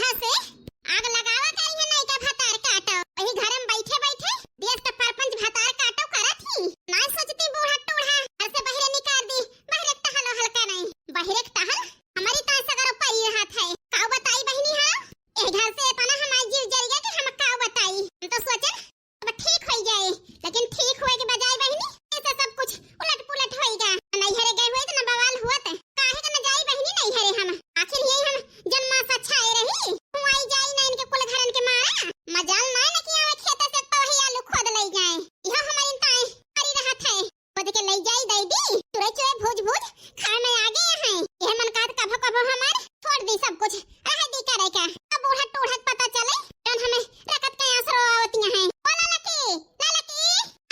यहाँ से आग लगावा करी है नहीं का भतार काटो वही घर में बैठे बैठे देश का परपंच भतार काटो करा थी ना सोचती बूढ़ा टूढ़ा घर से बाहर निकाल दी बाहर टहलो हल्का नहीं बाहर टहल हमारी तां सगर पई हाथ है काऊ बताई बहनी हां ए घर से तना हमारी जीव जल गया कि हम काऊ बताई हम तो सोचन अब ठीक हो जाए लेकिन ठीक होए के बजाय बहनी ऐसा सब कुछ उलट पुलट होएगा नहीं हरे गए हुए तो ना बवाल हुआ त काहे का न जाई बहनी नहीं हरे हम आखिर यही हम जन्मा सच्चाई रही हूं आई जाई ना इनके कुल घरन के मारा मजाल ना न कि आवे खेत से पवही आलू खोद ले जाए यह हमारी ताई करी रहत है खोद के ले जाई दईदी तुरे चोए भूज भूज खाए में आ गए हैं यह मन कहत कभो कभो हमार छोड़ दी सब कुछ रह दी करे का अब बूढ़ा टूढ़ा पता चले जन हमें रकत के आसरो आवतियां हैं ओ लालकी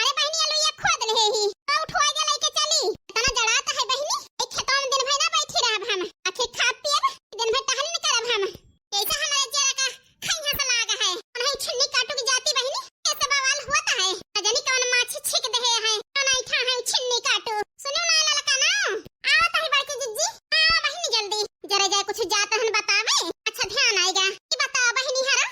अरे बहनी आलू ये खोद ले ही उठवा के लेके चली तना जड़ात है बहनी एक खेतों में दिन भर ना बैठी रहब हम आखिर खा पियब दिन भर टहल न करब हम कैसा हमारे जरा का खैया से लागा है नहीं छिन्नी काटू की जाती बहनी ऐसा बवाल होता है न जानी कौन माछी छिक दे है कौन ऐठा है छिन्नी काटू सुनो ना ललका ना आओ तही बड़की जिज्जी आओ बहनी जल्दी जरा जाए कुछ जात हन बतावे अच्छा ध्यान आएगा ई बताओ बहनी हरा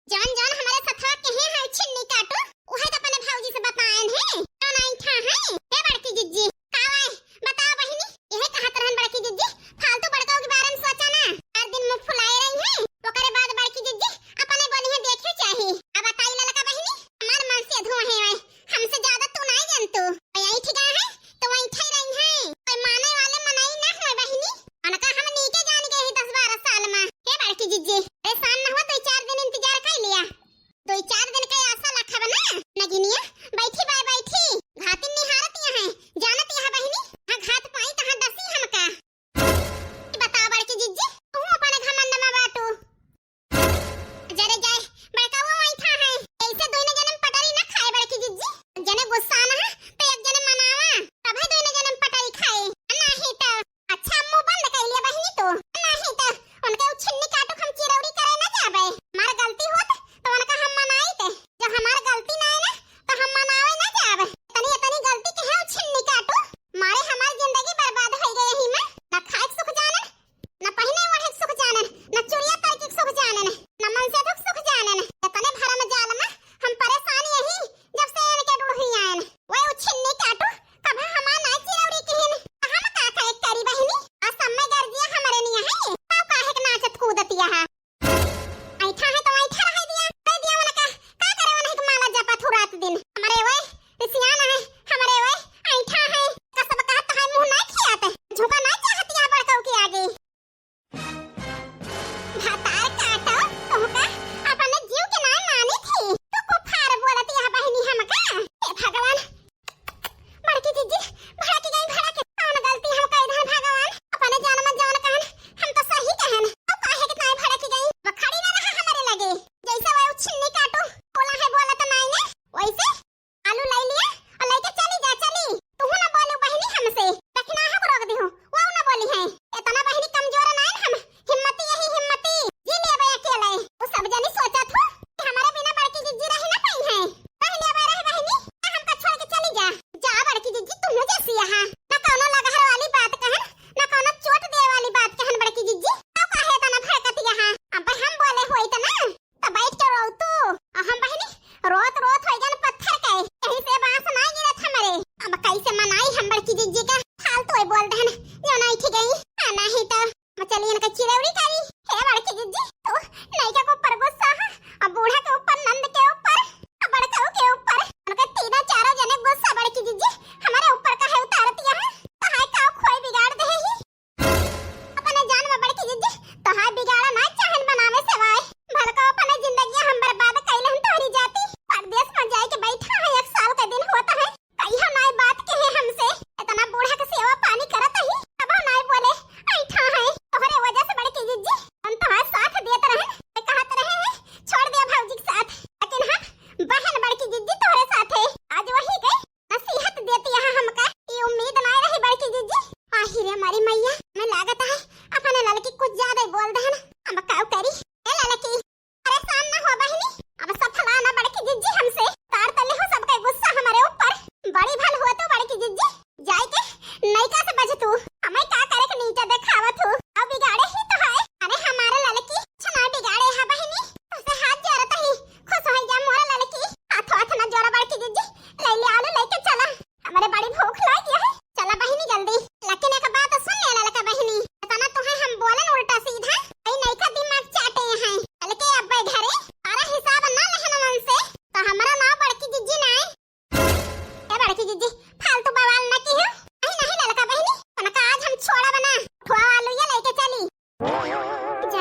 जान जान हमारे सथवा कहे है छिन्नी काटू उहे तो अपने भौजी से बताएन है कौन ऐठा है ए बड़की जिज्जी कावे बताओ बहनी यह कहां तरहन बड़की जिज्जी फालतू बड़काओं के बारे में सोचा ना हर दिन मुंह फुलाए रही है ओकरे बाद बड़की जिज्जी अपने बोली है देखे चाही अब बताई ललका बहनी हमार मन से धुआ है हमसे ज्यादा तू नहीं जानतू यही ठिका है तो वहीं ठई रही है कोई माने वाले मनाई ना है बहनी अनका हम नीचे जान गए हैं 10-12 साल में हे बड़की जिज्जी परेशान न हो 2-4 दिन इंतजार कर लिया 2-4 दिन के आशा रखा बना नगिनिया बैठी बाय बैठी घातिन निहारतियां हैं जानत यहां बहनी हां घात पाई तहां डसी हमका बता बड़की जिज्जी तू अपन घमंड में बाटू जरे जाए बड़का वो वहीं था है ऐसे दोनों जन्म पटारी ना खाए बड़की जिज्जी जने गुस्सा ना तो एक जने मनावा तब है दोनों जन्म पटारी खाए नहीं तो अच्छा मुंह बंद कर लिया बहनी तो नहीं तो उनके छिन्नी काटू हम चिरौरी करे ना जाबे मार गलती होत तो उनका हम मनाई थे जब हमार गलती ना है ना तो हम मनावे ना जाबे तनी गलती के है छिन्नी काटू मारे हमार जिंदगी बर्बाद हो गई यही में ना खाए सुख जानन ना पहने ओढ़े सुख जानन ना चुरिया करके सुख जानन ना मन से दुख सुख जानन तने भरम जाल में हम परेशान यही जब से इनके डूढ़ी आयन वो छिन्नी काटू कब हमार ना चिरौरी कहन हम का करे करी बहनी आ समय गर्जिया हमारे निया है पाव काहे के नाचत कूदतिया है ऐठा है तो ऐठा रह दिया कह दिया उनका का करे उन्हें के माला जपा थुरात दिन हमारे ओए सियाना है हमारे ओए ऐठा है का सब कहत है मुंह ना खियात झुका ना चाहतिया बड़काऊ के आगे भतार काटो तोहका अपने जीव के ना मानी थी तो कुफार बोलती है बहनी हमका हे भगवान बड़की जिज्जी भड़ा के गई भड़ा के कौन गलती हम कह दे भगवान अपने जान में जान कहन हम तो सही कहन अब काहे के नहीं भड़ा के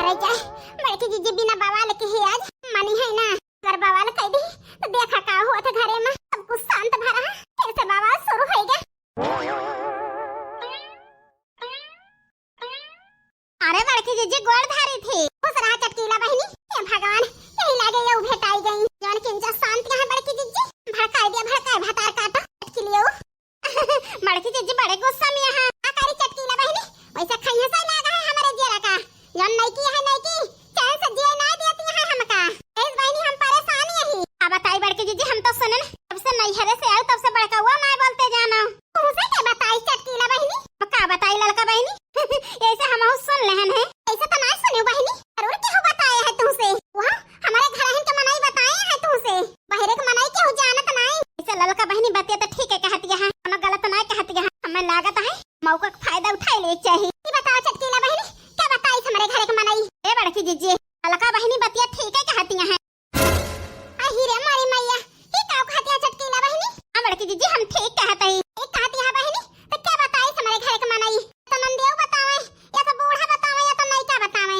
जरा जाए बड़की जीजी बिना बवाल के ही आज मनी है ना। अगर बवाल कर दी तो देखा का हुआ था घरे में सब कुछ शांत भरा फिर से बवाल शुरू हो गया। अरे बड़की जीजी गोड़ धारी थी खुश रहा चटकीला बहनी। हे भगवान यही लागे ये भेटाई गई जान किंजा शांत है बड़की जीजी भड़काई दिया भड़काई भतार काटा चटकीलियो। बड़की जीजी बड़े गुस्सा में है आकारी चटकीला बहनी वैसे खैया सा लगा है हमारे जेरा का जन नहीं की है नहीं की चैन से जिए ना देती है हमका इस बहनी हम परेशान यही। अब बताई बड़की जीजी हम तो सुनन तब से नहीं हरे से आए तब से बड़का हुआ मैं बोलते जाना तुमसे क्या बताई चटकीला बहनी का बताई लड़का बहनी ऐसे हम सुन लेहन है ऐसे तो नहीं सुनियो बहनी जरूर क्यों बताए है तुमसे वहां हमारे घर हन के मनाई बताए है तुमसे बहरे के मनाई क्यों जानत नहीं ऐसे लड़का बहनी बतिया तो ठीक है कहती है कोनो गलत नहीं कहती है हमें लागत है मौका का फायदा उठा ले चाहिए। ये बताओ चटकीला बहनी क्या बताई हमारे घर के मनाई ए बड़की जीजी लड़का बहनी बतिया ठीक है कहती है। अही रे मारी मैया ये का कहती है चटकीला बहनी बड़की जीजी हम ठीक कहते हैं ये कहती है बहनी तो क्या बताई हमारे घर के मनाई तो नंदियो बतावे या तो बूढ़ा बतावे या तो नहीं का बतावे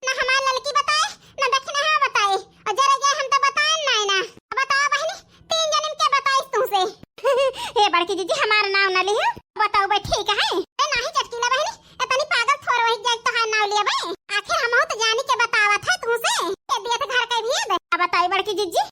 ना हमारी लड़की बताए ना दक्षिणा है बताए और जरा गए हम तो बताए नहीं ना बताओ बहनी 3 जन्म के बताई तुमसे। हे बड़की जीजी हमारा नाम ना लियो बताओ भाई ठीक है ए नहीं चटकीला बहनी इतनी पागल थोड़ वही जाग तो है नाम लिया भाई आखिर हम तो जानी के बतावा था तुमसे ये दिया तो घर का भी है अब बताई बड़की जीजी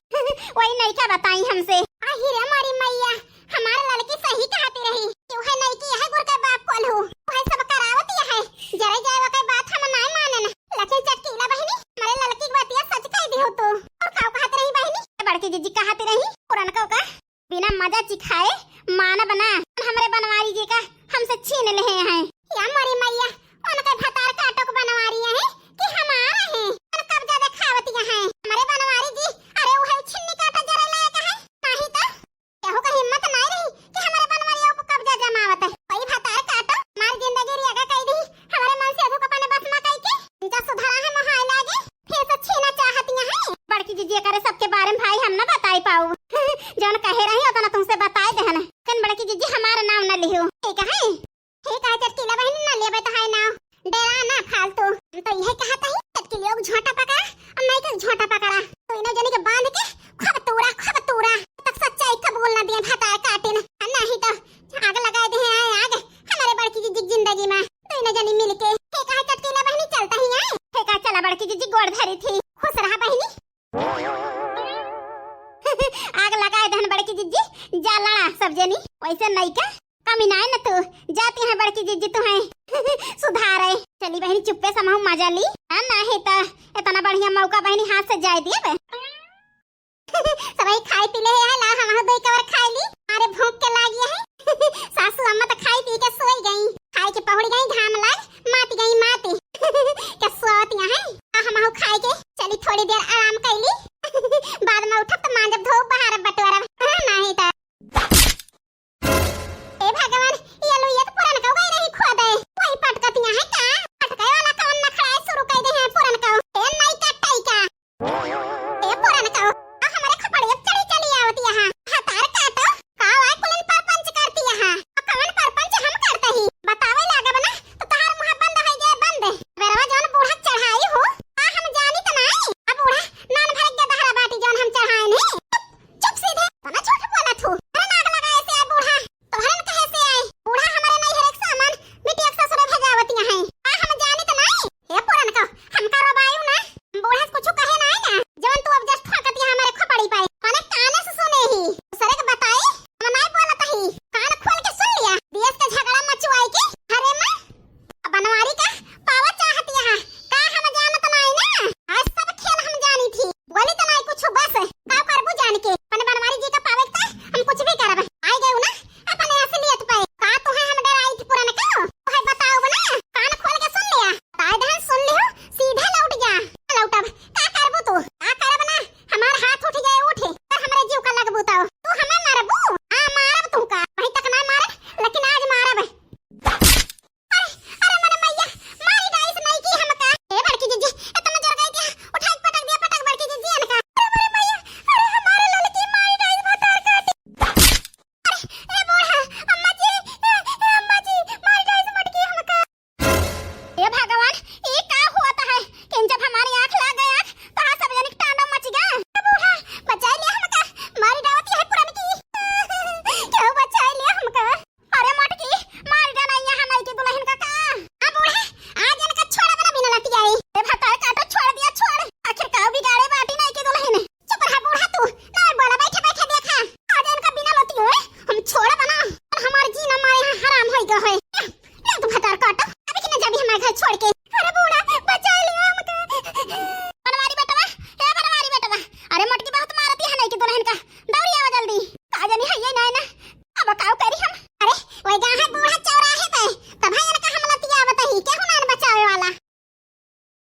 वही नहीं क्या बताई हमसे। आही रे हमारी मैया हमारा लड़की सही कहती रही क्यों है नहीं की है गुर के बाप कोल हो वही सब करावत है जरा जाए के बात हम नहीं मानन लेकिन चटकीला बहनी हमारे लड़की की बात ये सच कह दी हो तो और का कहती रही बहनी बड़की जीजी कहती रही पुराना का बिना मजा चिखाए मान बना हमारे बनवारी जी का हमसे छीन ले हैं या हमारी मैया उनके भतार काटो को बनवारी है कि हमारा है और कब ज्यादा खावतिया है हमारे बनवारी जी अरे वो है छिन्नी काटा जरा लायक है नहीं तो केहू का हिम्मत नहीं रही कि हमारे बनवारियों को कब्जा जमावत है वही भतार काटो मार जिंदगी रियागा कह दी हमारे मन से अधू अपने बस में कह के इनका सुधारा है मोहाय लागे फिर से छीना चाहतिया है। बड़की जीजी करे सबके बारे में भाई हम ना बताई पाऊ जौन कहे रही उतना तुमसे बताए देहन कन बड़की जीजी हमारा नाम न लियो ठीक है चटकीला बहनी न लेबे तो है ना डरा ना फालतू तो यह कहता है चटकीली लोग झोंटा पकड़ा और नहीं तो झोंटा पकड़ा तो इन्हों जने के बांध के खब तोड़ा तक सच्चाई का बोलना दिया भतार काटे ना नहीं तो आग लगा दे आग हमारे बड़की जीजी जिंदगी में तो इन्हों जने मिलके चटकीला बहनी चलता ही है चला बड़की जीजी गोड़ धरी थी खुश रहा बहनी आग लगाए दहन बड़की जीजी जा लड़ा सब जनी वैसे नहीं का कमी ना न तू जाती है बड़की जीजी तू है सुधार है चली बहनी चुप्पे समाहू मजा ली ना है तो इतना बढ़िया मौका बहनी हाथ से जाए दिए सबई खाई पी ले है ला हम दो कवर खाई ली अरे भूख के लागी है सासू अम्मा तो खाई पी के सोई गई खाई के पहुड़ गई घाम लग माती गई माती क्या सोती है हम खाई के चली थोड़ी देर आराम कैली बाद में उठब तो मांजब धो बाहर बटवारा नहीं तो ए भगवान ये लो ये तो पुरान का गई नहीं खो दे वही पटकतियां है का पटकाए वाला कौन न खड़ा शुरू कर दे हैं पुरान का ए नहीं कटाई का ए पुरान का हमारे खपड़े चली चली आवती यहां हतार काटो कावा कुलन परपंच करती यहां कौन परपंच हम करते ही बतावे लागा बना तो तहार मुंह बंद है गए बंद बेरवा जौन बूढ़ा चढ़ाई हो हम जानी तो नहीं अब बूढ़ा बकाव करी हम। अरे वही जहाँ